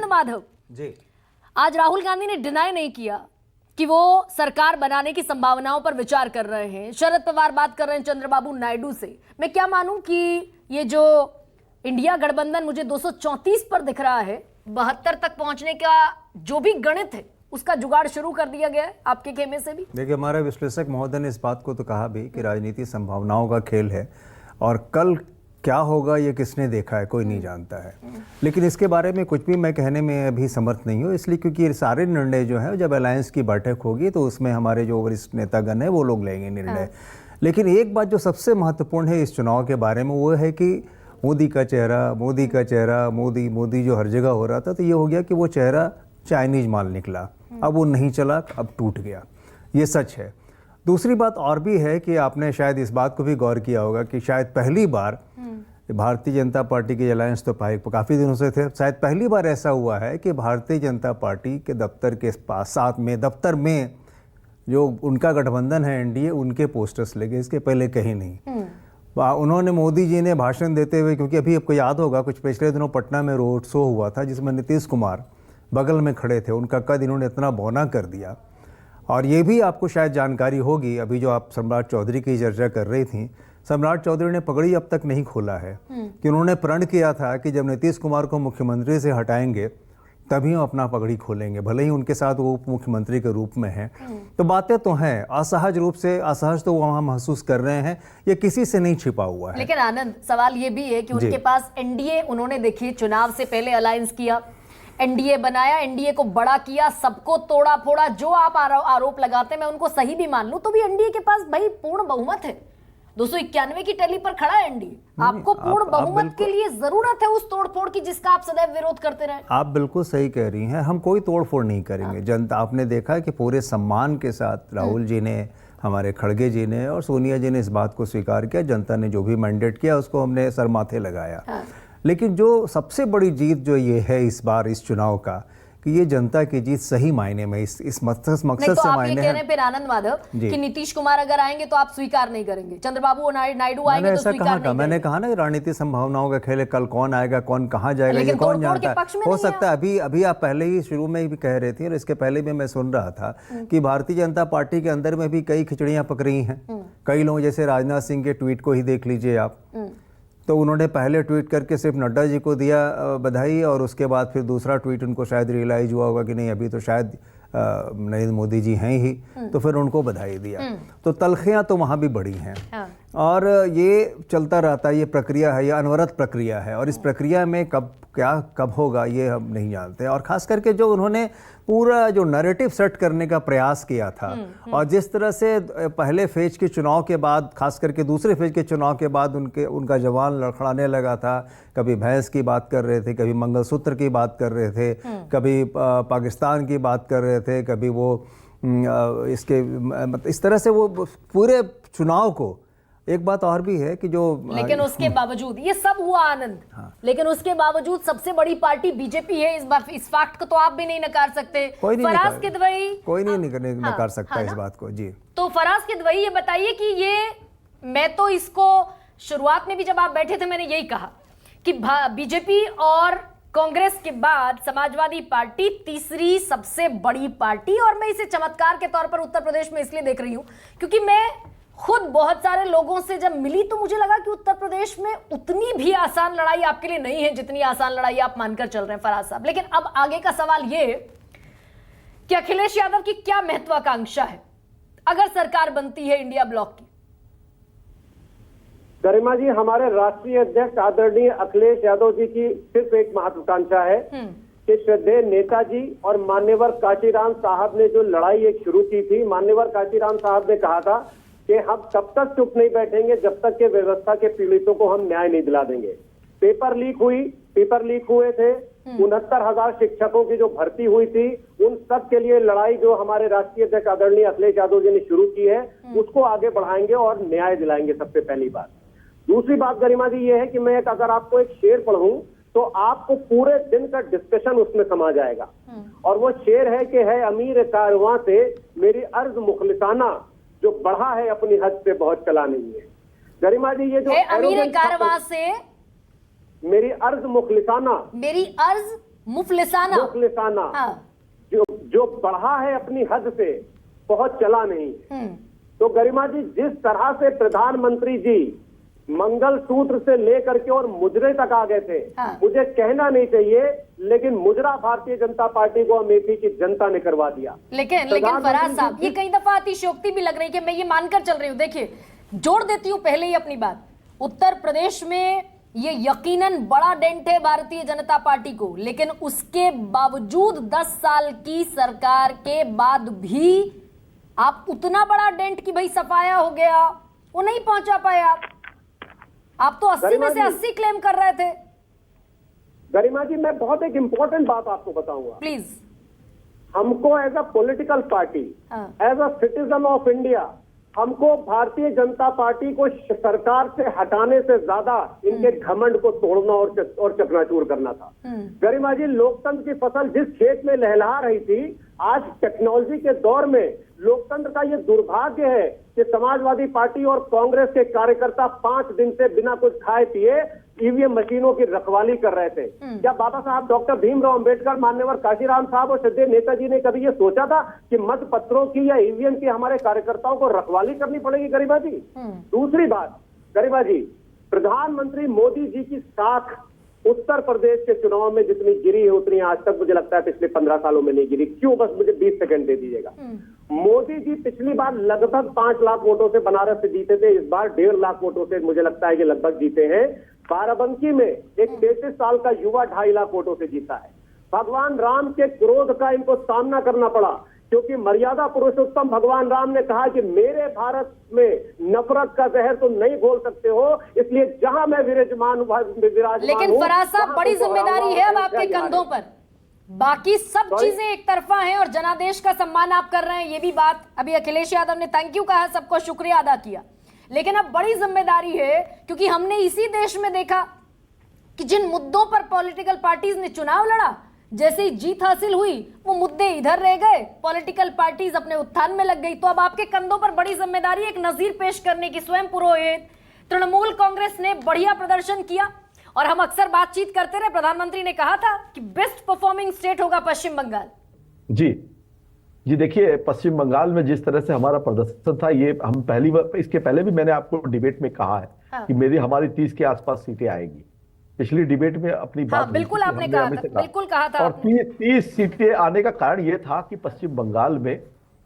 माधव जी, आज राहुल गांधी ने डिनाई नहीं किया कि वो सरकार बनाने की संभावनाओं पर विचार कर रहे हैं। शरद पवार बात कर रहे हैं चंद्रबाबू नायडू से। मैं क्या मानूं कि ये जो इंडिया गठबंधन मुझे 234 पर दिख रहा है, 72 तक पहुंचने का जो भी गणित है उसका जुगाड़ शुरू कर दिया गया है आपके खेमे से भी। देखिए, हमारे विश्लेषक महोदय ने इस बात को तो कहा भी कि राजनीति संभावनाओं का खेल है और कल क्या होगा ये किसने देखा है, कोई नहीं जानता है। लेकिन इसके बारे में कुछ भी मैं कहने में अभी समर्थ नहीं हूँ, इसलिए क्योंकि ये सारे निर्णय जो है जब अलायंस की बैठक होगी तो उसमें हमारे जो वरिष्ठ नेतागण है वो लोग लेंगे निर्णय। लेकिन एक बात जो सबसे महत्वपूर्ण है इस चुनाव के बारे में वो है कि मोदी का चेहरा, मोदी का चेहरा, मोदी मोदी जो हर जगह हो रहा था, तो ये हो गया कि वो चेहरा चाइनीज माल निकला। अब वो नहीं चला, अब टूट गया, ये सच है। दूसरी बात और भी है कि आपने शायद इस बात को भी गौर किया होगा कि शायद पहली बार भारतीय जनता पार्टी के अलायंस तो काफ़ी दिनों से थे, शायद पहली बार ऐसा हुआ है कि भारतीय जनता पार्टी के दफ्तर के पास साथ में दफ्तर में जो उनका गठबंधन है एनडीए, उनके पोस्टर्स लगे, इसके पहले कहीं नहीं। उन्होंने मोदी जी ने भाषण देते हुए, क्योंकि अभी आपको याद होगा कुछ पिछले दिनों पटना में रोड शो हुआ था जिसमें नीतीश कुमार बगल में खड़े थे, उनका कद इन्होंने इतना बौना कर दिया। और ये भी आपको शायद जानकारी होगी, अभी जो आप सम्राट चौधरी की चर्चा कर रही थी, सम्राट चौधरी ने पगड़ी अब तक नहीं खोला है कि उन्होंने प्रण किया था कि जब नीतीश कुमार को मुख्यमंत्री से हटाएंगे तभी हम अपना पगड़ी खोलेंगे, भले ही उनके साथ वो उप मुख्यमंत्री के रूप में हैं। तो बातें तो हैं, असहज रूप से असहज तो वहाँ महसूस कर रहे हैं, ये किसी से नहीं छिपा हुआ है। लेकिन आनंद, सवाल ये भी है कि उनके पास एनडीए, उन्होंने देखिए चुनाव से पहले अलायंस किया, एनडीए बनाया, एनडीए को बड़ा किया, सबको तोड़ा फोड़ा। जो आप आरोप लगाते हैं मैं उनको सही भी मान लूं तो भी एनडीए के पास भाई पूर्ण बहुमत है, 291 की टैली पर खड़ा है एनडीए। आपको पूर्ण बहुमत के लिए जरूरत है उस तोड़फोड़ की जिसका आप सदैव विरोध करते रहे। आप बिल्कुल सही कह रही हैं, हम कोई तोड़फोड़ नहीं करेंगे। जनता, आपने देखा कि पूरे सम्मान के साथ राहुल जी ने, हमारे खड़गे जी ने और सोनिया जी ने इस बात को स्वीकार किया। जनता ने जो भी मैंडेट किया उसको हमने सर माथे लगाया। लेकिन जो सबसे बड़ी जीत जो ये है इस बार इस चुनाव का, कि ये जनता की जीत सही मायने में इस मकसद से मायने है। आप ये कह रहे हैं फिर आनंद माधव कि नीतीश कुमार अगर आएंगे तो आप स्वीकार नहीं करेंगे, चंद्रबाबू नायडू आएंगे तो स्वीकार नहीं करेंगे। मैंने कहा ना, राजनीतिक संभावनाओं का खेल है, कल कौन आएगा, कौन कहाँ जाएगा, ये कौन जानता है। हो सकता है अभी आप पहले ही शुरू में भी कह रहे थे और इसके पहले भी मैं सुन रहा था कि भारतीय जनता पार्टी के अंदर में भी कई खिचड़ियां पक रही हैं। कई लोग, जैसे राजनाथ सिंह के ट्वीट को ही देख लीजिए आप, तो उन्होंने पहले ट्वीट करके सिर्फ नड्डा जी को दिया बधाई और उसके बाद फिर दूसरा ट्वीट उनको शायद रियलाइज हुआ होगा कि नहीं, अभी तो शायद नरेंद्र मोदी जी हैं ही, तो फिर उनको बधाई दिया। तो तलखियां तो वहाँ भी बढ़ी हैं। और ये चलता रहता है, ये प्रक्रिया है, ये अनवरत प्रक्रिया है और इस प्रक्रिया में कब होगा ये हम नहीं जानते। और ख़ास करके जो उन्होंने पूरा जो नैरेटिव सेट करने का प्रयास किया था और जिस तरह से पहले फेज के चुनाव के बाद, खास करके दूसरे फेज के चुनाव के बाद उनका जवान लड़खड़ाने लगा था, कभी भैंस की बात कर रहे थे, कभी मंगलसूत्र की बात कर रहे थे, कभी पाकिस्तान की बात कर रहे थे, कभी वो इस तरह से वो पूरे चुनाव को। एक बात और भी है कि जो, लेकिन उसके बावजूद ये सब हुआ आनंद, लेकिन उसके बावजूद सबसे बड़ी पार्टी बीजेपी है इस फैक्ट को तो आप भी नहीं नकार सकते। फराज किदवई कोई नहीं नकार सकता इस बात को जी। तो फराज किदवई ये बताइए कि ये, मैं तो इसको शुरुआत में भी जब आप बैठे थे मैंने यही कहा कि बीजेपी और कांग्रेस के बाद समाजवादी पार्टी तीसरी सबसे बड़ी पार्टी। और मैं इसे चमत्कार के तौर पर उत्तर प्रदेश में इसलिए देख रही हूं क्योंकि मैं खुद बहुत सारे लोगों से जब मिली तो मुझे लगा कि उत्तर प्रदेश में उतनी भी आसान लड़ाई आपके लिए नहीं है जितनी आसान लड़ाई आप मानकर चल रहे हैं फराज साहब। लेकिन अब आगे का सवाल यह कि अखिलेश यादव की क्या महत्वाकांक्षा है अगर सरकार बनती है इंडिया ब्लॉक की। गरिमा जी, हमारे राष्ट्रीय अध्यक्ष आदरणीय अखिलेश यादव जी की सिर्फ एक महत्वाकांक्षा है कि श्रद्धेय नेताजी और मान्यवर कांशीराम साहब ने जो लड़ाई एक शुरू की थी, मान्यवर कांशीराम साहब ने कहा था कि हम तब तक चुप नहीं बैठेंगे जब तक के व्यवस्था के पीड़ितों को हम न्याय नहीं दिला देंगे। पेपर लीक हुए थे, 69,000 शिक्षकों की जो भर्ती हुई थी, उन सब के लिए लड़ाई जो हमारे राष्ट्रीय अध्यक्ष आदरणीय अखिलेश यादव जी ने शुरू की है उसको आगे बढ़ाएंगे और न्याय दिलाएंगे, सबसे पहली बात। दूसरी बात गरिमा जी ये है कि मैं अगर आपको एक शेर पढ़ूं तो आपको पूरे दिन का डिस्कशन उसमें समा जाएगा। और वो शेर है कि है अमीर कारवां से मेरी अर्ज मुखलिसाना, जो बढ़ा है अपनी हद से बहुत चला नहीं है। गरिमा जी, ये जो अमीर कारवां से मेरी अर्ज मुखलिसाना, मेरी अर्ज मुफलिसाना। मुफलिसाना हाँ। जो बढ़ा है अपनी हद से, बहुत चला नहीं। तो गरिमा जी, जिस तरह से प्रधानमंत्री जी मंगल सूत्र से लेकर के और मुजरे तक आ गए थे, हाँ। मुझे कहना नहीं चाहिए, लेकिन मुजरा भारतीय जनता पार्टी को अमेठी की जनता ने करवा दिया। लेकिन फराज साहब, ये कई दफा अतिशयोक्ति भी लग रही है कि मैं ये मानकर चल रही हूँ। देखिए, जोड़ देती हूँ पहले ही अपनी बात। उत्तर प्रदेश में ये यकीनन बड़ा डेंट है भारतीय जनता पार्टी को, लेकिन उसके बावजूद 10 साल की सरकार के बाद भी आप उतना बड़ा डेंट कि भाई सफाया हो गया, वो नहीं पहुंचा पाए। आप तो 80 में से 80 क्लेम कर रहे थे। गरिमा जी, मैं बहुत एक इंपॉर्टेंट बात आपको बताऊंगा। प्लीज। हमको as a political party, as a citizen of India, हमको भारतीय जनता पार्टी को सरकार से हटाने से ज्यादा इनके घमंड को तोड़ना और चकनाचूर करना था। गरिमा जी, लोकतंत्र की फसल जिस खेत में लहलहा रही थी, आज टेक्नोलॉजी के दौर में लोकतंत्र का ये दुर्भाग्य है कि समाजवादी पार्टी और कांग्रेस के कार्यकर्ता 5 दिन से बिना कुछ खाए पिए ईवीएम मशीनों की रखवाली कर रहे थे। क्या बाबा साहब डॉक्टर भीमराव अंबेडकर, मान्यवर काशीराम साहब और श्रद्धेय नेताजी ने कभी ये सोचा था कि मत पत्रों की या ईवीएम की हमारे कार्यकर्ताओं को रखवाली करनी पड़ेगी? गरिमा जी, दूसरी बात, गरिमा जी, प्रधानमंत्री मोदी जी की साख उत्तर प्रदेश के चुनाव में जितनी गिरी है उतनी आज तक मुझे लगता है पिछले 15 सालों में नहीं गिरी। क्यों? बस मुझे 20 सेकंड दे दीजिएगा। मोदी जी पिछली बार लगभग 5 लाख वोटों से बनारस से जीते थे, इस बार 1.5 लाख वोटों से मुझे लगता है कि लगभग जीते हैं। बाराबंकी में एक 33 साल का युवा 2.5 लाख वोटों से जीता है। भगवान राम के क्रोध का इनको सामना करना पड़ा, क्योंकि मर्यादा पुरुषोत्तम भगवान राम ने कहा कि मेरे भारत में नफरत का जहर तुम नहीं घोल सकते हो, इसलिए जहां मैं विराजमान लेकिन फराज साहब, बड़ी जिम्मेदारी है अब आपके कंधों पर। बाकी सब चीजें एक तरफा हैं और जनादेश का सम्मान आप कर रहे हैं, ये भी बात अभी अखिलेश यादव ने थैंक यू कहा, सबको शुक्रिया अदा किया। लेकिन अब बड़ी जिम्मेदारी है, क्योंकि हमने इसी देश में देखा कि जिन मुद्दों पर पॉलिटिकल पार्टीज ने चुनाव लड़ा, जैसे ही जीत हासिल हुई वो मुद्दे इधर रह गए, पॉलिटिकल पार्टीज अपने उत्थान में लग गई। तो अब आपके कंधों पर बड़ी जिम्मेदारी है एक नजीर पेश करने की। स्वयं पुरोहित, तृणमूल कांग्रेस ने बढ़िया प्रदर्शन किया और हम अक्सर बातचीत करते रहे, प्रधानमंत्री ने कहा था कि बेस्ट परफॉर्मिंग स्टेट होगा पश्चिम बंगाल। जी जी, देखिए पश्चिम बंगाल में जिस तरह से हमारा प्रदर्शन था, ये हम पहली बार, इसके पहले भी मैंने आपको डिबेट में कहा है कि हमारी 30 के आसपास सीटें आएगी। पिछली डिबेट में अपनी बात बिल्कुल आपने कहा था, बिल्कुल कहा था। और 30 सीटें आने का कारण यह था कि पश्चिम बंगाल में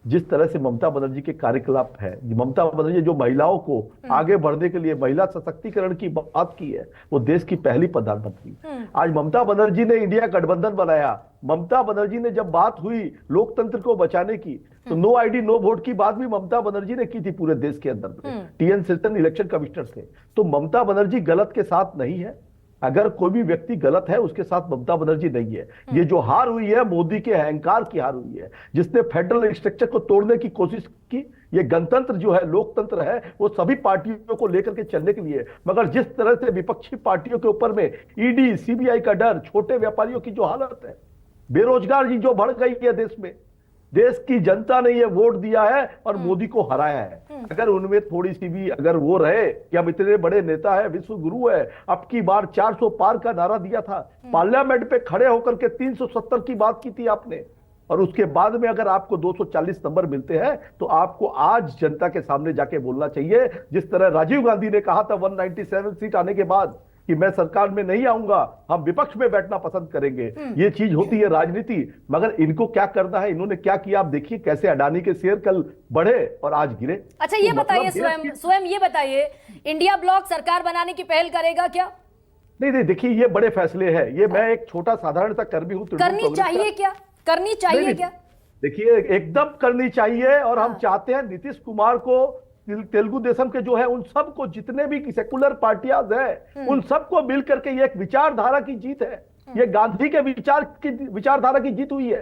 जिस तरह से ममता बनर्जी के कार्यकलाप है, ममता बनर्जी जो महिलाओं को आगे बढ़ने के लिए महिला सशक्तिकरण की बात की है, वो देश की पहली प्रधानमंत्री। आज ममता बनर्जी ने इंडिया गठबंधन बनाया। ममता बनर्जी ने जब बात हुई लोकतंत्र को बचाने की, तो नो आईडी नो वोट की बात भी ममता बनर्जी ने की थी पूरे देश के अंदर। टीएन सेल्टन इलेक्शन कमिश्नर थे। तो ममता बनर्जी गलत के साथ नहीं है। अगर कोई भी व्यक्ति गलत है उसके साथ ममता बनर्जी नहीं है। ये जो हार हुई है मोदी के अहंकार की हार हुई है, जिसने फेडरल स्ट्रक्चर को तोड़ने की कोशिश की। ये गणतंत्र जो है, लोकतंत्र है, वो सभी पार्टियों को लेकर के चलने के लिए, मगर जिस तरह से विपक्षी पार्टियों के ऊपर में ईडी सीबीआई का डर, छोटे व्यापारियों की जो हालत है, बेरोजगारी जो बढ़ गई है देश में, देश की जनता ने ये वोट दिया है और मोदी को हराया है। अगर उनमें थोड़ी सी भी अगर वो रहे कि हम इतने बड़े नेता है, विश्व गुरु है, अब की बार 400 पार का नारा दिया था, पार्लियामेंट पे खड़े होकर के 370 की बात की थी आपने, और उसके बाद में अगर आपको 240 नंबर मिलते हैं तो आपको आज जनता के सामने जाके बोलना चाहिए, जिस तरह राजीव गांधी ने कहा था 197 सीट आने के बाद कि मैं सरकार में नहीं आऊंगा, हम विपक्ष में बैठना पसंद करेंगे। ये चीज होती है राजनीति। मगर इनको क्या करना है, इन्होंने क्या किया, आप देखिए कैसे अडानी के शेयर कल बढ़े और आज गिरे। अच्छा, ये बताइए स्वयं ये बताइए, इंडिया ब्लॉक सरकार बनाने की पहल करेगा क्या? नहीं, देखिए ये बड़े फैसले हैं। ये मैं एक छोटा साधारण सा कर्मी हूं। करनी चाहिए क्या? करनी चाहिए क्या? देखिए एकदम करनी चाहिए। और हम चाहते हैं नीतीश कुमार को, तेलुगु देशम के जो है उन सबको, जितने भी सेकुलर पार्टियां हैं, उन सबको मिल करके ये एक विचारधारा की जीत है। ये गांधी के विचारधारा की जीत हुई है।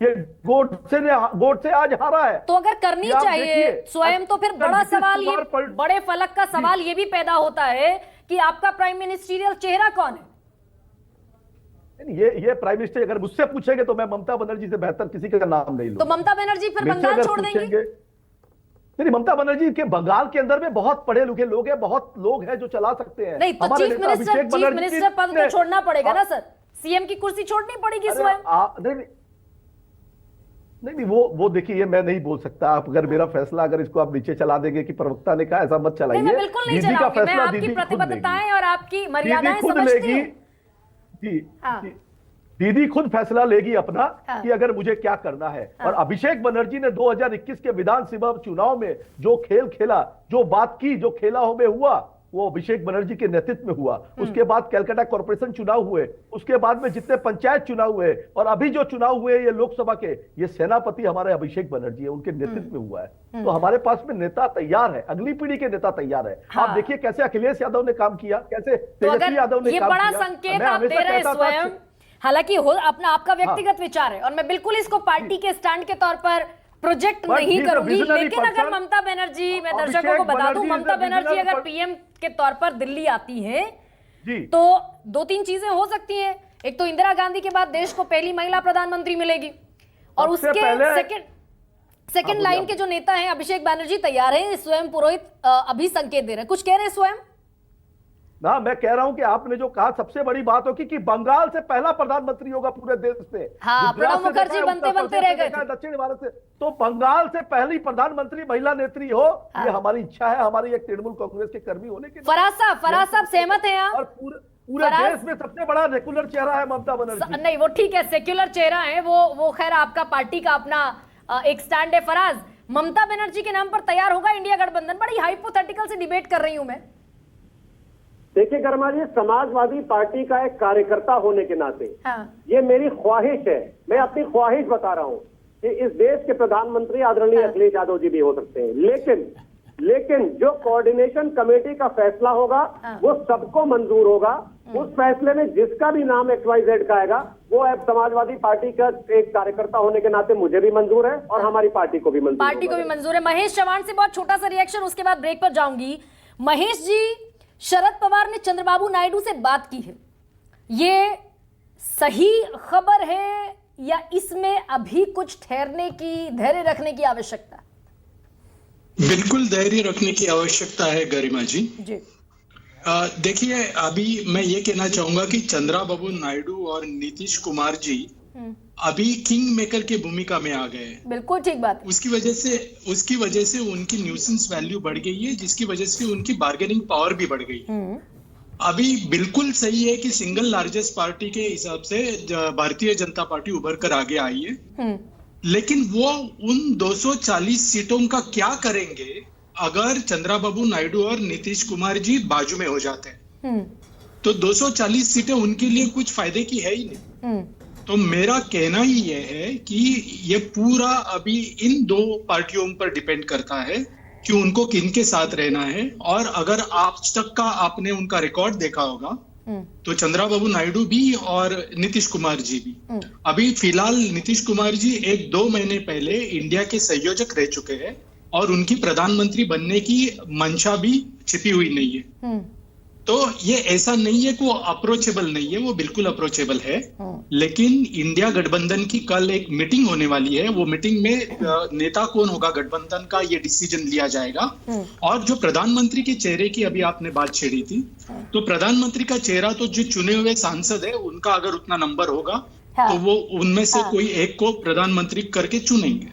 ये गोड से आज हारा है। तो अगर करनी चाहिए स्वयं, तो फिर बड़ा सवाल, ये बड़े फलक का सवाल ये भी पैदा होता है कि आपका प्राइम मिनिस्टीरियल चेहरा कौन है? ये प्राइम मिनिस्टर अगर मुझसे पूछेंगे तो मैं ममता बनर्जी से बेहतर किसी का नाम नहीं लूंगा। तो ममता बनर्जी फिर बंगाल छोड़ देंगे? नहीं, ममता बनर्जी के बंगाल के अंदर में बहुत पढ़े लिखे लोग हैं, बहुत लोग हैं जो चला सकते हैं। नहीं, तो चीफ मिनिस्टर पद तो छोड़ना पड़ेगा ना सर। सीएम की कुर्सी छोड़नी पड़ेगी अरे स्वयं। नहीं, वो देखिए, मैं नहीं बोल सकता। आप अगर मेरा फैसला, अगर इसको आप नीचे चला देंगे कि प्रवक्ता ने कहा, ऐसा मत चलाइए। मैं बिल्कुल नहीं दीदी का चलाऊंगी, मैं फैसला आपकी दीदी खुद प्रतिबद्धताएं और आपकी लेगी, मर्यादाएं दीदी खुद समझती लेगी। हूं। हाँ। दीदी खुद फैसला लेगी अपना हाँ। कि अगर मुझे क्या करना है। हाँ। और अभिषेक बनर्जी ने 2021 के विधानसभा चुनाव में जो खेल खेला, जो बात की, जो खेला हो में हुआ, वो अभिषेक बनर्जी के नेतृत्व में हुआ। उसके बाद कलकत्ता कॉर्पोरेशन चुनाव हुए, उसके बाद में जितने पंचायत चुनाव हुए, और अभी जो चुनाव हुए ये लोकसभा के, ये सेनापति हमारे अभिषेक बनर्जी है, उनके नेतृत्व में हुआ है। तो हमारे पास में नेता तैयार है, अगली पीढ़ी के नेता तैयार है। हाँ। आप देखिए कैसे अखिलेश यादव ने काम किया, कैसे तो तेजस्वी यादव अगर ने ये काम बड़ा किया। संकेत मैं आप दे हमेशा रहे हैं कहता था स्वयं, हालांकि अपना आपका व्यक्तिगत विचार है, और मैं बिल्कुल इसको पार्टी के स्टैंड के तौर पर प्रोजेक्ट नहीं करूंगी, लेकिन अगर ममता बनर्जी, मैं दर्शकों को बता दूं, ममता बनर्जी अगर पीएम के तौर पर दिल्ली आती हैं तो 2-3 चीजें हो सकती हैं। एक तो इंदिरा गांधी के बाद देश को पहली महिला प्रधानमंत्री मिलेगी, और उसके सेकंड लाइन के जो नेता हैं अभिषेक बनर्जी तैयार हैं, स्वयं पुरोहित अभी संकेत दे रहे हैं, कुछ कह रहे हैं स्वयं। ना, मैं कह रहा हूं कि आपने जो कहा सबसे बड़ी बात होगी कि बंगाल से पहला प्रधानमंत्री होगा पूरे देश से। हाँ, प्रणब मुखर्जी बनते रह गए थे। दक्षिण भारत से, तो बंगाल से पहली प्रधानमंत्री महिला नेत्री हो, ये हमारी इच्छा है, हमारी एक तृणमूल कांग्रेस के कर्मी होने के। फराज साहब सहमत हैं आप? और पूरे देश में सबसे बड़ा रेगुलर चेहरा है ममता बनर्जी। नहीं, वो ठीक है, सेक्युलर चेहरा है वो खैर आपका पार्टी का अपना एक स्टैंड है। फराज, ममता बनर्जी के नाम पर तैयार होगा इंडिया गठबंधन? बड़ी हाइपोथेटिकल से डिबेट कर रही हूं मैं। देखिए गर्मा जी, समाजवादी पार्टी का एक कार्यकर्ता होने के नाते ये मेरी ख्वाहिश है, मैं अपनी ख्वाहिश बता रहा हूं कि इस देश के प्रधानमंत्री आदरणीय अखिलेश यादव जी भी हो सकते हैं, लेकिन जो कोऑर्डिनेशन कमेटी का फैसला होगा वो सबको मंजूर होगा। उस फैसले में जिसका भी नाम XYZ का आएगा वो अब समाजवादी पार्टी का एक कार्यकर्ता होने के नाते मुझे भी मंजूर है और हमारी पार्टी को भी मंजूर है। महेश चौहान से बहुत छोटा सा रिएक्शन, उसके बाद ब्रेक पर जाऊंगी। महेश जी, शरद पवार ने चंद्रबाबू नायडू से बात की है, ये सही खबर है या इसमें अभी कुछ धैर्य रखने की आवश्यकता? बिल्कुल धैर्य रखने की आवश्यकता है गरिमा जी। देखिए, अभी मैं ये कहना चाहूंगा कि चंद्रबाबू नायडू और नीतीश कुमार जी अभी किंग मेकर की भूमिका में आ गए। बिल्कुल ठीक बात है। उसकी वजह से उनकी न्यूसेंस वैल्यू बढ़ गई है, जिसकी वजह से उनकी बार्गेनिंग पावर भी बढ़ गई। अभी बिल्कुल सही है कि सिंगल लार्जेस्ट पार्टी के हिसाब से भारतीय जनता पार्टी उभर कर आगे आई है, लेकिन वो उन 240 सीटों का क्या करेंगे अगर चंद्रबाबू नायडू और नीतीश कुमार जी बाजू में हो जाते हैं? तो 240 सीटें उनके लिए कुछ फायदे की है ही नहीं। तो मेरा कहना ही यह है कि ये पूरा अभी इन दो पार्टियों पर डिपेंड करता है कि उनको किनके साथ रहना है। और अगर आज तक का आपने उनका रिकॉर्ड देखा होगा तो चंद्रबाबू नायडू भी और नीतीश कुमार जी भी, अभी फिलहाल नीतीश कुमार जी 1-2 महीने पहले इंडिया के संयोजक रह चुके हैं और उनकी प्रधानमंत्री बनने की मंशा भी छिपी हुई नहीं है। तो ये ऐसा नहीं है कि वो अप्रोचेबल नहीं है, वो बिल्कुल अप्रोचेबल है। लेकिन इंडिया गठबंधन की कल एक मीटिंग होने वाली है, वो मीटिंग में नेता कौन होगा गठबंधन का ये डिसीजन लिया जाएगा। और जो प्रधानमंत्री के चेहरे की अभी आपने बात छेड़ी थी, तो प्रधानमंत्री का चेहरा तो जो चुने हुए सांसद है उनका अगर उतना नंबर होगा तो वो उनमें से कोई एक को प्रधानमंत्री करके चुनेंगे।